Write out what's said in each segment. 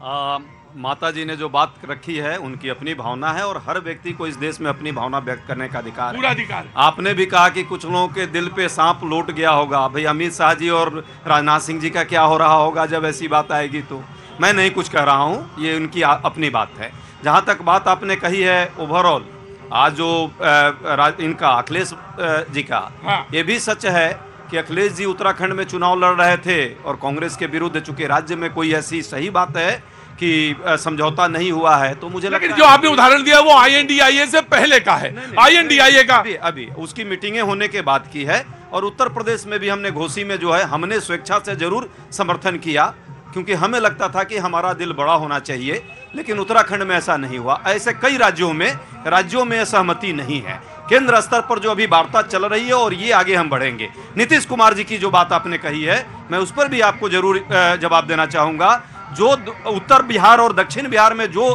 माता जी ने जो बात रखी है उनकी अपनी भावना है और हर व्यक्ति को इस देश में अपनी भावना व्यक्त करने का अधिकार है, पूरा अधिकार है। आपने भी कहा कि कुछ लोगों के दिल पे सांप लौट गया होगा। भाई अमित शाह जी और राजनाथ सिंह जी का क्या हो रहा होगा जब ऐसी बात आएगी? तो मैं नहीं कुछ कह रहा हूँ, ये उनकी अपनी बात है। जहाँ तक बात आपने कही है ओवरऑल, आज जो इनका अखिलेश जी का, हाँ। ये भी सच है कि अखिलेश जी उत्तराखंड में चुनाव लड़ रहे थे और कांग्रेस के विरुद्ध, चूंकि राज्य में कोई ऐसी सही बात है कि समझौता नहीं हुआ है, तो मुझे लगता है जो आपने उदाहरण दिया वो INDIA से पहले का है। INDIA का अभी उसकी मीटिंगें होने के बाद की है। और उत्तर प्रदेश में भी हमने घोसी में जो है हमने स्वेच्छा से जरूर समर्थन किया, क्योंकि हमें लगता था कि हमारा दिल बड़ा होना चाहिए, लेकिन उत्तराखंड में ऐसा नहीं हुआ। ऐसे कई राज्यों में सहमति नहीं है। केंद्र स्तर पर जो अभी वार्ता चल रही है और ये आगे हम बढ़ेंगे। नीतीश कुमार जी की जो बात आपने कही है, मैं उस पर भी आपको जरूर जवाब देना चाहूंगा। जो उत्तर बिहार और दक्षिण बिहार में जो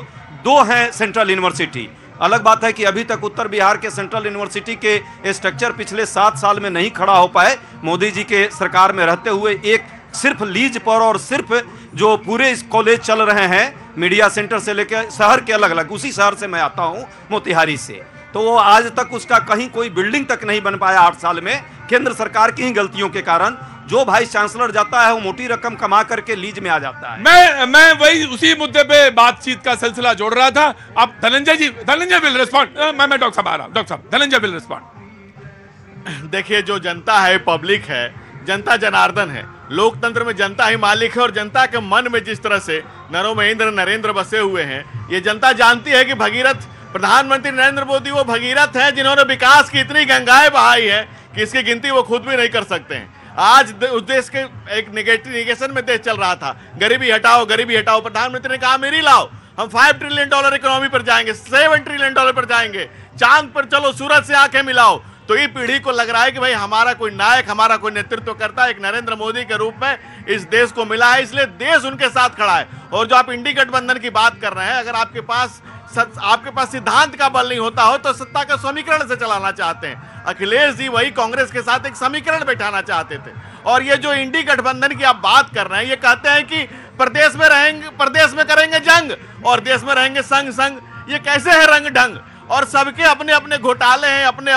दो हैं सेंट्रल यूनिवर्सिटी, अलग बात है कि अभी तक उत्तर बिहार के सेंट्रल यूनिवर्सिटी के स्ट्रक्चर पिछले 7 साल में नहीं खड़ा हो पाए। मोदी जी के सरकार में रहते हुए एक सिर्फ लीज पर और सिर्फ जो पूरे इस कॉलेज चल रहे हैं मीडिया सेंटर से लेकर शहर के अलग अलग, उसी शहर से मैं आता हूं मोतिहारी से, तो वो आज तक उसका कहीं कोई बिल्डिंग तक नहीं बन पाया 8 साल में, केंद्र सरकार की ही गलतियों के कारण। जो वाइस चांसलर जाता है वो मोटी रकम कमा करके लीज में आ जाता है। मैं वही उसी मुद्दे पे बातचीत का सिलसिला जोड़ रहा था। अब धनंजय विल रिस्पॉन्ड। मैं डॉक्टर साहब आ रहा हूं। डॉक्टर साहब, धनंजय विल रिस्पॉन्ड। देखिए, जो जनता है, पब्लिक है, जनता जनार्दन है। लोकतंत्र में जनता ही मालिक है और जनता के मन में जिस तरह से नरो महेंद्र नरेंद्र बसे हुए हैं, ये जनता जानती है कि भगीरथ प्रधानमंत्री नरेंद्र मोदी वो भगीरथ हैं जिन्होंने विकास की इतनी गंगाएं बहाई है कि इसकी गिनती वो खुद भी नहीं कर सकते हैं। आज उस देश के एक निगेशन में देश चल रहा था, गरीबी हटाओ गरीबी हटाओ। प्रधानमंत्री ने कहा मेरी लाओ, हम $5 ट्रिलियन इकोनॉमी पर जाएंगे, $7 ट्रिलियन पर जाएंगे, चांद पर चलो, सूरज से आंखें मिलाओ। तो ये पीढ़ी को लग रहा है कि भाई हमारा कोई नायक, हमारा कोई नेतृत्व करता है, एक नरेंद्र मोदी के रूप में इस देश को मिला है, इसलिए देश उनके साथ खड़ा है। और जो आप इंडी गठबंधन की बात कर रहे हैं, अगर आपके पास सिद्धांत का बल नहीं होता हो तो सत्ता का समीकरण से चलाना चाहते हैं। अखिलेश जी वही कांग्रेस के साथ एक समीकरण बैठाना चाहते थे। और ये जो इंडी गठबंधन की आप बात कर रहे हैं, ये कहते हैं कि प्रदेश में रहेंगे, प्रदेश में करेंगे जंग और देश में रहेंगे संग संग। ये कैसे है रंग ढंग? और सबके अपने अपने घोटाले हैं, अपने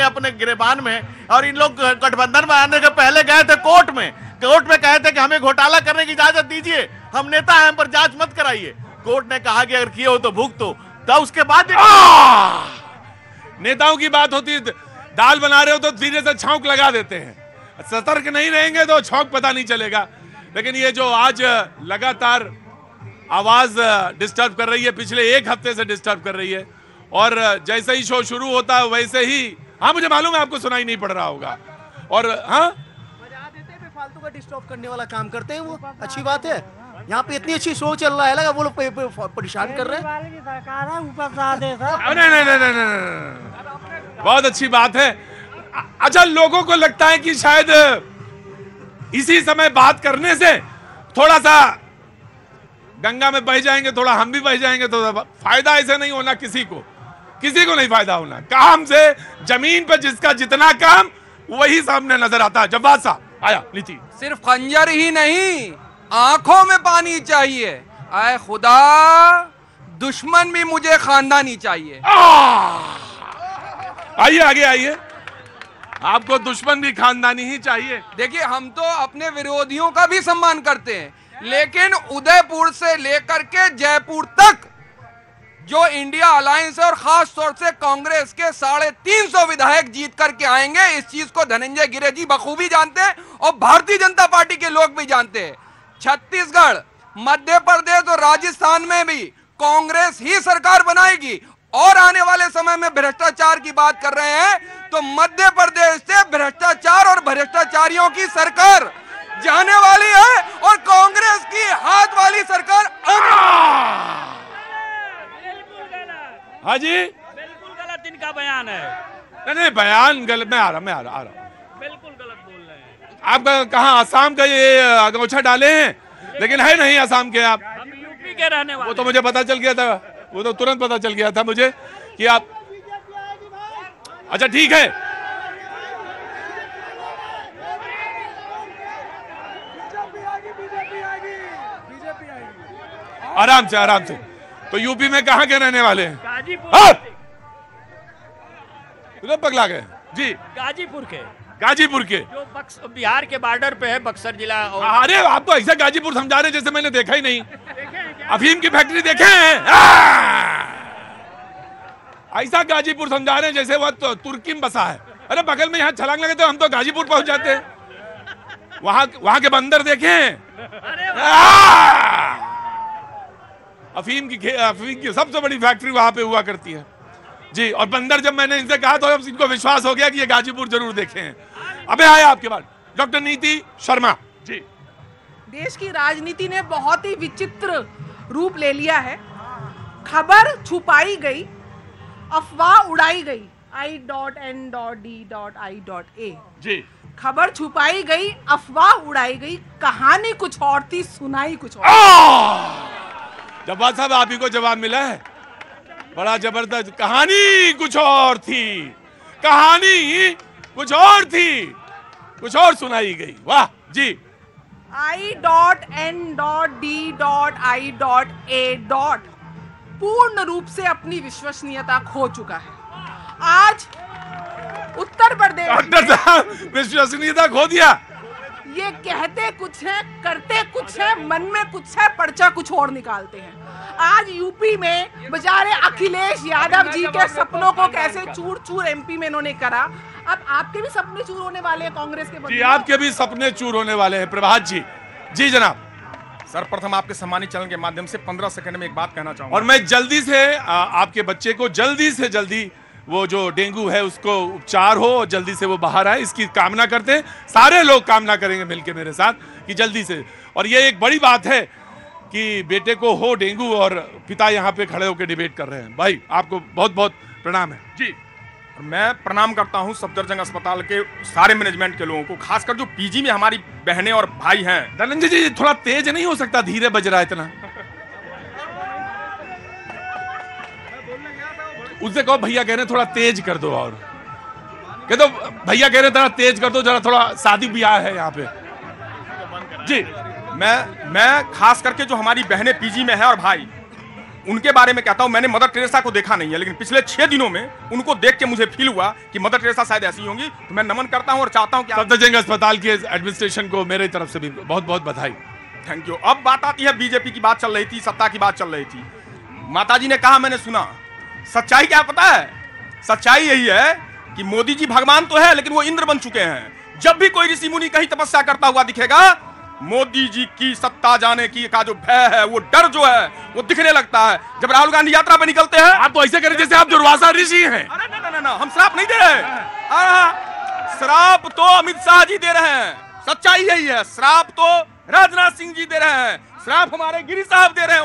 अपने गिरेबान में। और इन लोग गठबंधन में आने के पहले गए थे कोर्ट में कहे थे कि हमें घोटाला करने की इजाजत दीजिए, हम नेता हैं, हम पर जांच मत कराइए। कोर्ट ने कहा कि अगर किए हो तो भुगतो। तब उसके बाद नेताओं की बात होती है, दाल बना रहे हो तो धीरे से छौंक लगा देते हैं, सतर्क नहीं रहेंगे तो छौंक पता नहीं चलेगा। लेकिन ये जो आज लगातार आवाज डिस्टर्ब कर रही है, पिछले 1 हफ्ते से डिस्टर्ब कर रही है, और जैसे ही शो शुरू होता है वैसे ही, हाँ मुझे मालूम है आपको सुनाई नहीं पड़ रहा होगा, और हाँ बजा देते हैं, फालतू का डिस्टर्ब करने वाला काम करते हैं। वो अच्छी बात है, यहाँ पे इतनी अच्छी शो चल रहा है, लगा वो लोग परेशान कर रहे हैं। सरकार है, ऊपर से आदेश है। नहीं, बहुत अच्छी बात है। अच्छा, लोगों को लगता है कि शायद इसी समय बात करने से थोड़ा सा गंगा में बह जाएंगे, थोड़ा हम भी बह जाएंगे, तो फायदा ऐसे नहीं होना, किसी को नहीं फायदा होना। काम से जमीन पर जिसका जितना काम वही सामने नजर आता है। जवाब साहब आया नीति, सिर्फ खंजर ही नहीं, आंखों में पानी चाहिए। आए खुदा, दुश्मन भी मुझे खानदानी चाहिए। आइए आगे आइए, आपको दुश्मन भी खानदानी ही चाहिए। देखिए, हम तो अपने विरोधियों का भी सम्मान करते हैं, लेकिन उदयपुर से लेकर के जयपुर तक जो इंडिया अलायंस है और खास तौर से कांग्रेस के 350 विधायक जीत करके आएंगे, इस चीज को धनंजय गिरे जी बखूबी जानते हैं और भारतीय जनता पार्टी के लोग भी जानते हैं। छत्तीसगढ़, मध्य प्रदेश और राजस्थान में भी कांग्रेस ही सरकार बनाएगी। और आने वाले समय में भ्रष्टाचार की बात कर रहे हैं तो मध्य प्रदेश से भ्रष्टाचार और भ्रष्टाचारियों की सरकार जाने वाली है और कांग्रेस की हाथ वाली सरकार हाँ जी, बिल्कुल गलत इनका बयान है। नहीं बयान गलत, मैं आ रहा बिल्कुल गलत बोल रहे हैं। आप कहाँ आसाम का ये अगौछा डाले हैं, लेकिन है नहीं आसाम के आप। हम यूपी के रहने वाले। वो तो मुझे पता चल गया था, वो तो तुरंत पता चल गया था मुझे कि आप, अच्छा ठीक है। आराम से आराम से। तो यूपी में कहाँ के रहने वाले हैं? गाजीपुर पगला गए जी। गाजीपुर के जो बिहार के बॉर्डर पे है, बक्सर जिला। अरे आप तो ऐसा गाजीपुर समझा रहे जैसे मैंने देखा ही नहीं। अफीम की फैक्ट्री देखे हैं? ऐसा गाजीपुर समझा रहे हैं जैसे वह तो तुर्की में बसा है। अरे बगल में यहाँ छलांग लगे तो हम तो गाजीपुर पहुंच जाते हैं। वहां के बंदर देखे हैं? अफीम की सबसे बड़ी फैक्ट्री वहां पे हुआ करती है जी। और बंदर, जब मैंने इनसे कहा तो इनको विश्वास हो गया कि ये गाजीपुर जरूर देखे हैं। अबे आए आपके बाद डॉक्टर नीति शर्मा जी। देश की राजनीति ने बहुत ही विचित्र रूप ले लिया है। खबर छुपाई गई, अफवाह उड़ाई गई। I.N.D.I.A जी। खबर छुपाई गई, अफवाह उड़ाई गई, कहानी कुछ और थी, सुनाई कुछ और। जब्बार साहब, आप ही को जवाब मिला है। बड़ा जबरदस्त। कहानी कुछ और थी, कहानी कुछ और थी, कुछ और सुनाई गई। वाह जी। I.N.D.I.A पूर्ण रूप से अपनी विश्वसनीयता खो चुका है। आज उत्तर प्रदेश डॉक्टर साहब विश्वसनीयता खो दिया। ये कहते कुछ है, करते कुछ है, मन में कुछ है, पर्चा कुछ और निकालते हैं। आज यूपी में बेचारे अखिलेश यादव जी के सपनों को कैसे चूर चूर एमपी में इन्होंने करा। अब आपके भी सपने चूर होने वाले हैं कांग्रेस के जी। आपके भी सपने चूर होने वाले हैं प्रभात जी। जी जनाब। सर्वप्रथम आपके सम्मानित चैनल के माध्यम से 15 सेकंड में एक बात कहना चाहूंगा। और मैं जल्दी से आपके बच्चे को जल्दी से जल्दी वो जो डेंगू है उसको उपचार हो और जल्दी से वो बाहर आए, इसकी कामना करते हैं। सारे लोग कामना करेंगे मिलके मेरे साथ कि जल्दी से। और ये एक बड़ी बात है कि बेटे को हो डेंगू और पिता यहाँ पे खड़े होकर डिबेट कर रहे हैं। भाई आपको बहुत बहुत प्रणाम है जी। और मैं प्रणाम करता हूं सफदरजंग अस्पताल के सारे मैनेजमेंट के लोगों को, खासकर जो पीजी में हमारी बहनें और भाई हैं। धनंजय जी थोड़ा तेज नहीं हो सकता? धीरे बज रहा है इतना। उससे कहो भैया कह रहे थोड़ा तेज कर दो। और कह दो भैया कह रहे थोड़ा तेज कर दो, जरा थोड़ा शादी ब्याह है यहाँ पे जी। मैं खास करके जो हमारी बहनें पीजी में है और भाई, उनके बारे में कहता हूं। मैंने मदर टेरेसा को देखा नहीं है, लेकिन पिछले 6 दिनों में उनको देख के मुझे फील हुआ कि मदर टेरेसा शायद ऐसी होंगी। तो मैं नमन करता हूं और चाहता हूं कि सफदरजंग अस्पताल के एडमिनिस्ट्रेशन को मेरी तरफ से भी बहुत बहुत बधाई। Thank you. अब बात आती है, बीजेपी की बात चल रही थी, सत्ता की बात चल रही थी। माताजी ने कहा, मैंने सुना। सच्चाई क्या पता है? सच्चाई यही है कि मोदी जी भगवान तो है, लेकिन वो इंद्र बन चुके हैं। जब भी कोई ऋषि मुनि कहीं तपस्या करता हुआ दिखेगा, मोदी जी की सत्ता जाने की का जो भय है, वो डर जो है, वो दिखने लगता है। जब राहुल गांधी यात्रा पे निकलते हैं, आप तो ऐसे करें जैसे आप दुर्वासा ऋषि हैं। अरे ना, हम श्राप नहीं दे रहे। श्राप तो अमित शाह जी दे रहे हैं। सच्चाई यही है। श्राप तो राजनाथ सिंह जी दे रहे हैं। श्राप हमारे गिरी साहब दे रहे हैं।